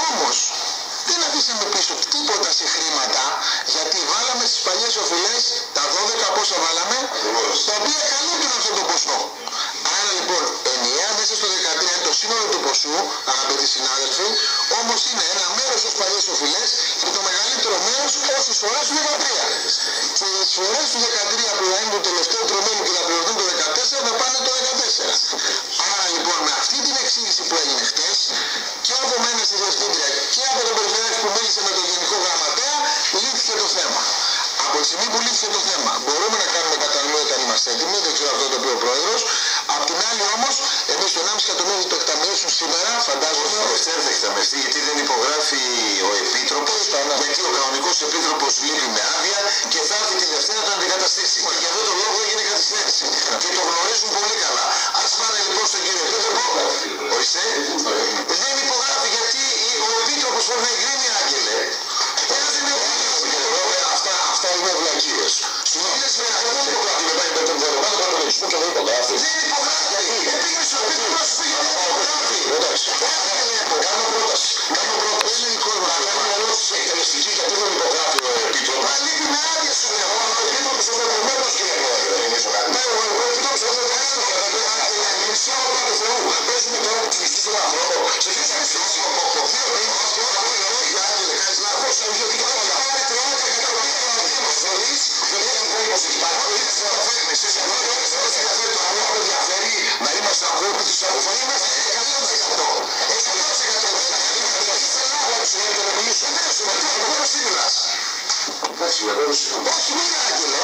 Όμως, δεν αφήσαμε πίσω τίποτα σε χρήματα, γιατί βάλαμε στις παλιές οφειλές τα 12 πόσα βάλαμε, τα οποία καλύπτουν αυτό το ποσό. Άρα λοιπόν, ενιαία μέσα στο 13 είναι το σύνολο του ποσού, αγαπητοί συνάδελφοι, όμως είναι ένα μέρος ως παλιές οφειλές και το μεγαλύτερο μέρος ως εισφορές του 13. Και οι εισφορές του 13 που είναι το τελευταίο τρομέλου και θα πληρωθούν το 14 θα πάνε το 14. Άρα λοιπόν με αυτή την εξήγηση που έγινε χτες και από μένα στη Διευθύντρια και από τον Περιφερειάρχη που μίλησε με τον Γενικό Γραμματέα, λύθηκε το θέμα. Από τη στιγμή που λύθηκε το θέμα, μπορούμε να κάνουμε κατανομή όταν είμαστε έτοιμοι, δεν ξέρω αυτό το οποίο ο Πρόεδρος. Απ' την άλλη όμως, εμείς το 1,5 εκατομμύριο το εκταμιεύσουν σήμερα, φαντάζομαι. Δεν θα εκταμιευτεί γιατί δεν υπογράφει ο Επίτροπος, γιατί ο κανονικός Επίτροπος λείπει με άδεια και θα έρθει τη Δευτέρα να τον αντικαταστήσει. Και για αυτόν τον λόγο έγινε καθυστέρηση. Και το γνωρίζουν πολύ καλά. Ας πάνε λοιπόν στον κύριο Επίτροπο, ορίστε, δεν υπογράφει γιατί ο Επίτροπος πρέπει να εγκρίνει, Άγγελε. Αυτά είναι βλακίες. Συνήθως με αυτό δεν υπογράφει, με πάει με τον δεδομένο τον λογισμό και δεν υπογράφει. Δεν υπογράφει, γιατί πήγε στο Επίτροπο σου πήγε να υπογράφει. Εντάξει, κάνω πρόταση. Είναι δικό μας. Θα κάνει ερώτηση εκτελεστική γιατί δεν υπογράφει ο Επίτροπος. Μα λείπει με άδεια σου λέω. Ο Επίτροπος είναι δεδομένος κύριε Πρόεδρε. Ο Επίτροπος είναι δεδομένος. Μισή ώρα του Θεού. Παίζουμε τώρα τη μισή του ανθρώπου. Σε ποιος θα ψήσει ο Πόκο. Δύο μήνες και όλα είναι λόγια. Άγγελε, κάνεις λάθος. Να είμαστε ακόλουθοι στους αποφασίσεις. Όχι, μην Άγγελε.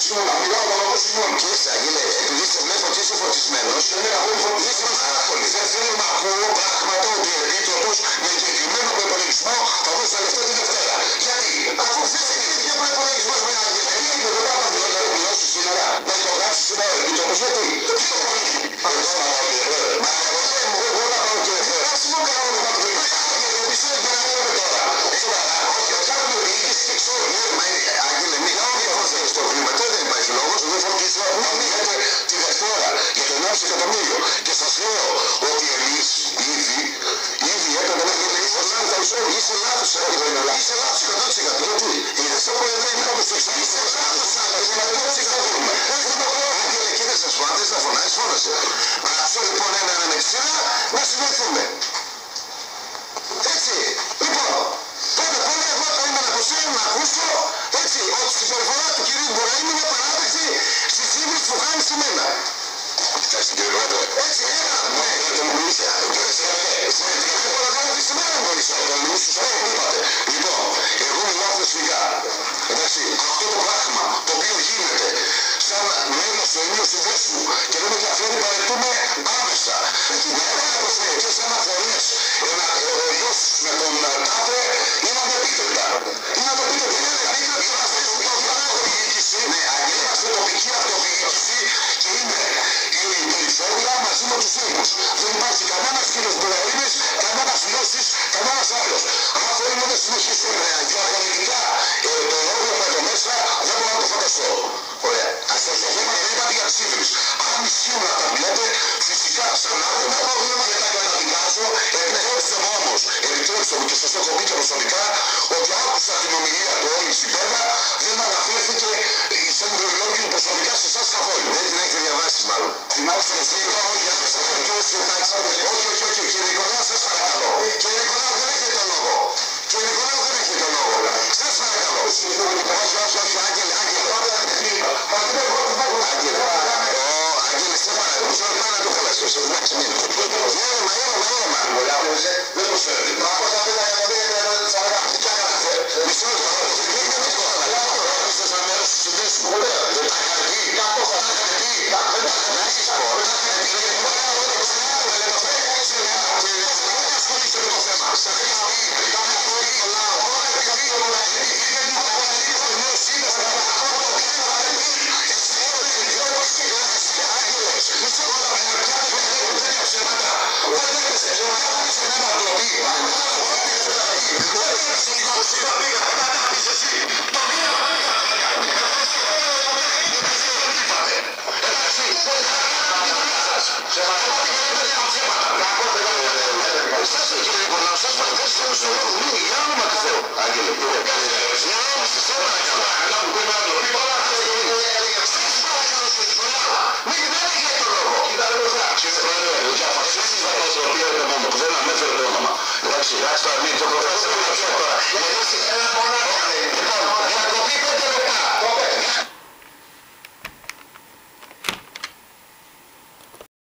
Συγγνώμη, μιλάω για λόγο συγγνώμη. Και εσύ Άγγελε, επειδή σε βλέπω και είσαι φωτισμένος, δεν θέλω να ακούω πράγματα ότι ο Επίτροπος με εγκεκριμένο προϋπολογισμό θα δώσει τα λεφτά τη Δευτέρα. Γιατί, αφού δεν εγκρίθηκε προϋπολογισμός με Άγγελε, δεν θα πάμε να πληρώσει σήμερα, να υπογράψει σήμερα ο Επίτροπος, γιατί. Άγγελε, μιλάω για φορτές στο κλίμα, δεν υπάρχει λόγος, δεν φορτίζει να μιλάτε τη Δευτέρα για το 1,5 εκατομμύριο. Και σας λέω ότι εμείς ήδη έπρεπε να γίνει είσαι λάθος, είσαι λάθος 100%. Γιατί, είδες το Πρόεδρε, είπαμε στο εξάρτημα, είσαι λάθος Άγγελε, κοίτασες φωνάζεις να φωνάζεις, φώνασε. Αυτό λοιπόν ένα ανεξίδα να συνεχθούμε. Έτσι, λοιπόν, πρώτα απ' όλα εγώ το είμαι να προσέχω να ακούσω, έτσι, ότι στην περιφορά του κυρίου Μποραήμ είναι παράδεκτη στη σύμβαση που κάνει σε μένα. Εντάξει κύριε Πρόεδρε. Έτσι, ναι, για τον Μιλήσια. Δεν μπορώ να κάνω αυτή σήμερα να μιλήσω. Τον Μιλήσια, είπατε. Λοιπόν, εγώ μιλάω θεσμικά. Εντάξει, αυτό το πράγμα το οποίο γίνεται σαν μέλος του ενίου συνδέσμου και δεν με ενδιαφέρει παρετούμε άμεσα. Να έρχομαι και σαν αφορές ο γιος με τον Τάδε είναι ανεπίτρεπτα. Είναι ανεπίτρεπτα. Ναι, είμαστε τοπική αυτοδιοίκηση και είναι η περιφέρεια μαζί με τους Δήμους. Δεν υπάρχει κανένας κύριος Μποραήμης, κανένας Λώσης, κανένας άλλος. Αν θέλουμε να συνεχίσουμε διαχρονικά το λόγο με το μέσα, δεν μπορώ να το φανταστώ. Ωραία. Ας το θέμα δεν είπατε για τις ίδρυες. Αν ισχύουν να τα βλέπετε, φυσικά σαν άτομα πρόβλημα δεν τα καταδικάζω. Επιτρέψτε μου όμως, και σας το έχω πει και προσωπικά, ότι άκουσα την ομιλία του όλη στην Πέδα, δεν αναφέρθηκε σαν προλόγιο προσωπικά σε εσάς καθόλου. Δεν την έχετε διαβάσει μάλλον. Την άκουσα στο στήριο, όχι, κύριε Νικολάου, σας παρακαλώ. Κύριε Νικολάου, δεν έχετε τον λόγο. Κύριε Νικολάου, δεν έχετε τον λόγο. Σας παρακαλώ. Όχι, Άγγελε. Άγγελε, σε παρακαλώ. Πάμε να το χαλασσός. Εντάξει, μην. Ήρεμα. Δεν το φέρνει. Μισό σαν μέρος του συνδέσμου. Τα είχατε πει. Για όνομα του Θεού. Άγγελε, για όνομα του Θεού, μην έλεγε το λόγο. Κύριε Πρόεδρε, για αυτές τις δημοσιοποιίες που δεν ανέφερε το όνομα. Εντάξει, ας το αρνεί, το προφάσισε τώρα.